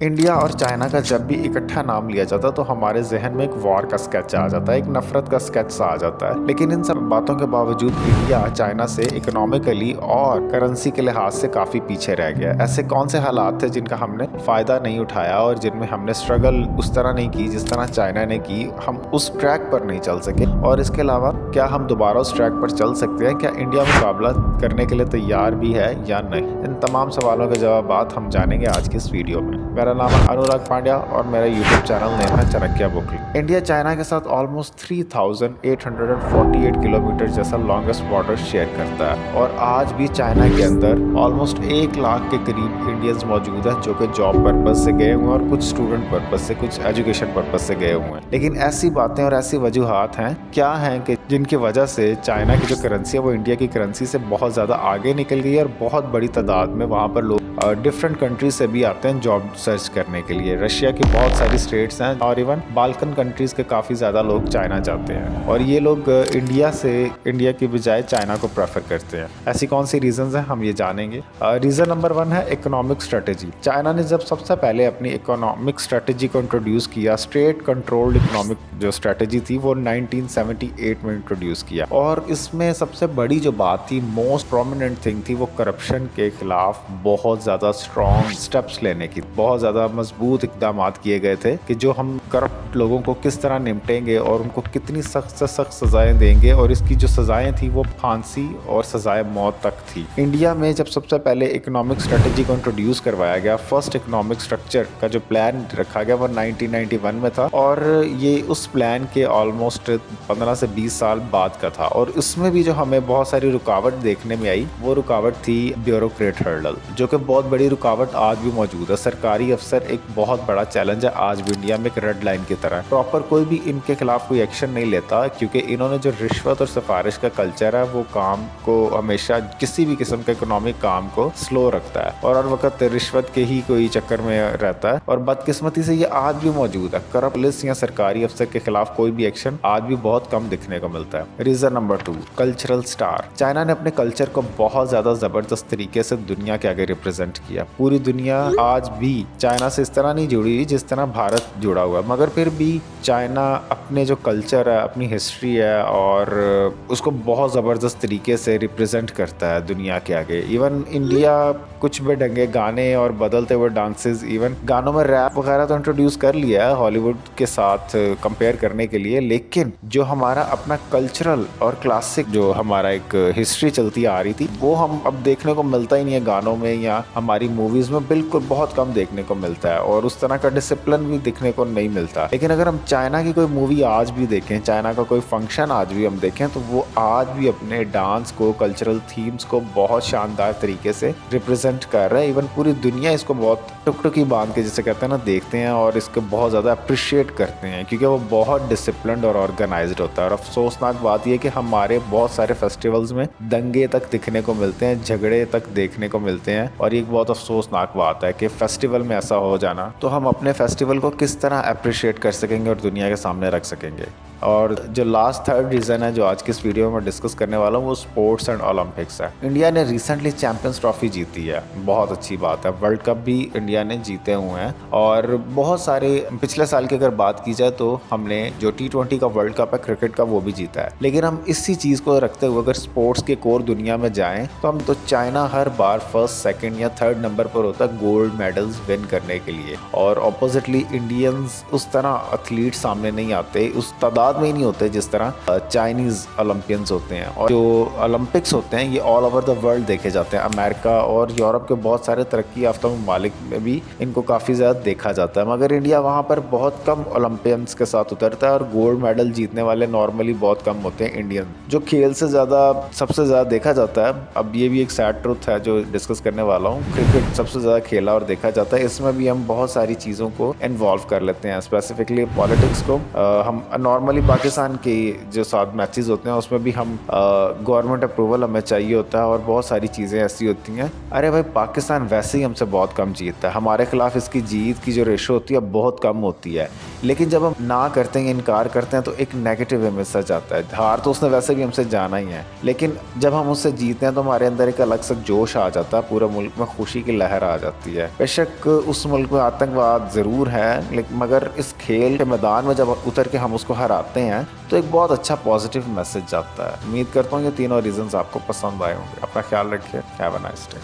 India और China का जब भी इकट्ठा नाम लिया जाता है तो हमारे जहन में एक वॉर का स्केच आ जाता है, एक नफरत का स्केच सा आ जाता है। लेकिन इन सब बातों के बावजूद इंडिया चाइना से इकोनॉमिकली और करेंसी के लिहाज से काफ़ी पीछे रह गया। ऐसे कौन से हालात थे जिनका हमने फ़ायदा नहीं उठाया और जिनमें हमने स्ट्रगल उस तरह नहीं की जिस तरह चाइना ने की, हम उस ट्रैक पर नहीं चल सके? और इसके अलावा क्या हम दोबारा उस ट्रैक पर चल सकते हैं? क्या इंडिया मुकाबला करने के लिए तैयार भी है या नहीं? इन तमाम सवालों के जवाब हम जानेंगे आज की इस वीडियो में। मेरा नाम है अनुराग पांड्या और मेरा यूट्यूब चैनल नेम है चाणक्य बुकली। इंडिया चाइना के साथ ऑलमोस्ट 3848 किलोमीटर जैसा लॉन्गेस्ट बॉर्डर शेयर करता है और आज भी चाइना के अंदर ऑलमोस्ट 1 लाख के करीब इंडियंस मौजूद हैं जो कि जॉब पर्पज से गए हुए हैं और कुछ स्टूडेंट पर्पज से, कुछ एजुकेशन पर्पज से गए हुए हैं। लेकिन ऐसी बातें और ऐसी वजूहात हैं क्या हैं कि जिनकी वजह से चाइना की जो करेंसी है वो इंडिया की करेंसी से बहुत ज़्यादा आगे निकल गई है और बहुत बड़ी तादाद में वहाँ पर लोग डिफरेंट कंट्रीज से भी आते हैं जॉब सर्च करने के लिए। रशिया की बहुत सारी स्टेट्स हैं और इवन बाल्कन कंट्रीज के काफ़ी ज़्यादा लोग चाइना जाते हैं और ये लोग इंडिया की बजाय चाइना को प्रेफर करते हैं। ऐसी कौन सी रीजंस हैं हम ये जानेंगे। रीज़न नंबर 1 है इकोनॉमिक स्ट्रेटेजी। चाइना ने जब सबसे पहले अपनी इकोनॉमिक स्ट्रेटेजी को इंट्रोड्यूस किया, स्टेट कंट्रोल्ड इकोनॉमिक जो स्ट्रेटेजी थी वो 1978 में इंट्रोड्यूस किया और इसमें सबसे बड़ी जो बात थी, मोस्ट प्रोमिनेंट थिंग थी, वो करप्शन के खिलाफ बहुत ज़्यादा स्ट्रॉन्ग स्टेप्स लेने की, बहुत ज़्यादा मजबूत इकदाम किए गए थे कि जो हम करप्ट लोगों को किस तरह निपटेंगे और उनको कितनी सख्त से सख्त सजाएं देंगे। और इसकी जो सजाएं थी वो फांसी और सजाए मौत तक थी। इंडिया में जब सबसे पहले इकोनॉमिक स्ट्रेटेजी को इंट्रोड्यूस करवाया गया, फर्स्ट इकोनॉमिक स्ट्रक्चर का जो प्लान रखा गया वो 1991 में था और ये उस प्लान के ऑलमोस्ट 15 से 20 साल बाद का था। और इसमें भी जो हमें बहुत सारी रुकावट देखने में आई वो रुकावट थी ब्यूरोक्रेट हर्डल, जो कि बहुत बड़ी रुकावट आज भी मौजूद है। सरकारी अफसर एक बहुत बड़ा चैलेंज है आज भी इंडिया में, एक रेड लाइन की तरह। प्रॉपर कोई भी इनके खिलाफ कोई एक्शन नहीं लेता क्योंकि इन्होंने जो रिश्वत और सिफारिश का कल्चर है वो काम को हमेशा किसी भी किस्म के इकोनॉमिक काम को स्लो रखता है और हर वक्त रिश्वत के ही कोई चक्कर में रहता है। और बदकिस्मती से ये आज भी मौजूद है। करप्ट पुलिस या सरकारी अफसर के खिलाफ कोई भी एक्शन आज भी बहुत कम दिखने को मिलता है। Reason number 2, cultural star. China ने अपने कल्चर को बहुत ज्यादा जबरदस्त तरीके से दुनिया के आगे रिप्रेजेंट किया। पूरी दुनिया आज भी चाइना से इस तरह नहीं जुड़ी जिस तरह भारत जुड़ा हुआ है, मगर फिर भी चाइना अपने जो कल्चर है, अपनी हिस्ट्री है और उसको बहुत ज़बरदस्त तरीके से रिप्रेजेंट करता है दुनिया के आगे। इवन इंडिया कुछ बेढंगे गाने और बदलते हुए डांसेस, इवन गानों में रैप वगैरह तो इंट्रोड्यूस कर लिया है हॉलीवुड के साथ कंपेयर करने के लिए, लेकिन जो हमारा अपना कल्चरल और क्लासिक जो हमारा एक हिस्ट्री चलती आ रही थी वो हम अब देखने को मिलता ही नहीं है गानों में या हमारी मूवीज़ में, बिल्कुल बहुत कम देखने को मिलता है और उस तरह का डिसिप्लिन भी दिखने को नहीं मिलता। लेकिन अगर हम चाइना की कोई मूवी आज भी देखें, चाइना का कोई फंक्शन आज भी हम देखें तो वो आज भी अपने डांस को, कल्चरल थीम्स को बहुत शानदार तरीके से रिप्रेजेंट कर रहा है। इवन पूरी दुनिया इसको बहुत टुकटुकी बांध के जिसे कहते हैं ना देखते हैं और इसको बहुत ज़्यादा अप्रिशिएट करते हैं क्योंकि वो बहुत डिसिप्लिन्ड और ऑर्गेनाइज्ड होता है। और अफसोसनाक बात यह कि हमारे बहुत सारे फेस्टिवल्स में दंगे तक दिखने को मिलते हैं, झगड़े तक देखने को मिलते हैं और एक बहुत अफसोसनाक बात है कि फेस्टिवल में ऐसा हो जाना। तो हम अपने फेस्टिवल को किस तरह अप्रिशिएट कर सकेंगे और दुनिया के सामने रख सकेंगे। और जो लास्ट थर्ड रीज़न है जो आज की इस वीडियो में डिस्कस करने वाला हूँ वो स्पोर्ट्स एंड ओलंपिक्स है। इंडिया ने रिसेंटली चैंपियंस ट्रॉफी जीती है, बहुत अच्छी बात है। वर्ल्ड कप भी इंडिया ने जीते हुए हैं और बहुत सारे, पिछले साल की अगर बात की जाए तो हमने जो T20 का वर्ल्ड कप है क्रिकेट का वो भी जीता है। लेकिन हम इसी चीज़ को रखते हुए अगर स्पोर्ट्स के कोर दुनिया में जाएँ तो हम तो चाइना हर बार फर्स्ट, सेकेंड या थर्ड नंबर पर होता है गोल्ड मेडल्स विन करने के लिए और अपोजिटली इंडियंस उस तरह एथलीट सामने नहीं आते, उस तादाद में ही नहीं होते जिस तरह चाइनीज ओलंपियंस होते हैं। और जो ओलंपिक्स होते हैं ये ऑल ओवर द वर्ल्ड देखे जाते हैं। अमेरिका और यूरोप के बहुत सारे तरक्की याफ्ता ममालिक में भी इनको काफ़ी ज़्यादा देखा जाता है, मगर इंडिया वहाँ पर बहुत कम ओलंपियंस के साथ उतरता है और गोल्ड मेडल जीतने वाले नॉर्मली बहुत कम होते हैं इंडियन। जो खेल से ज़्यादा सबसे ज़्यादा देखा जाता है, अब ये भी एक सैड ट्रुथ है जो डिस्कस करने वाला हूँ, क्रिकेट सबसे ज़्यादा खेला और देखा जाता है। इसमें भी हम बहुत सारी चीज़ों को इन्वॉल्व कर लेते हैं, स्पेसिफिकली पॉलिटिक्स को। हम नॉर्मली पाकिस्तान के जो साथ मैचेस होते हैं उसमें भी हम गवर्नमेंट अप्रूवल हमें चाहिए होता है और बहुत सारी चीज़ें ऐसी होती हैं। अरे भाई, पाकिस्तान वैसे ही हमसे बहुत कम जीतता है, हमारे खिलाफ इसकी जीत की जो रेशो होती है बहुत कम होती है। लेकिन जब हम ना करते हैं, इनकार करते हैं, तो एक नेगेटिव मैसेज आता है। हार तो उसने वैसे भी हमसे जाना ही है, लेकिन जब हम उससे जीतते हैं तो हमारे अंदर एक अलग सा जोश आ जाता है, पूरे मुल्क में खुशी की लहर आ जाती है। बेशक उस मुल्क में आतंकवाद ज़रूर है, लेकिन मगर इस खेल के मैदान में जब उतर के हम उसको हराते हैं तो एक बहुत अच्छा पॉजिटिव मैसेज जाता है। उम्मीद करता हूँ ये तीनों रीजंस आपको पसंद आए होंगे। अपना ख्याल रखिए। Have a nice day.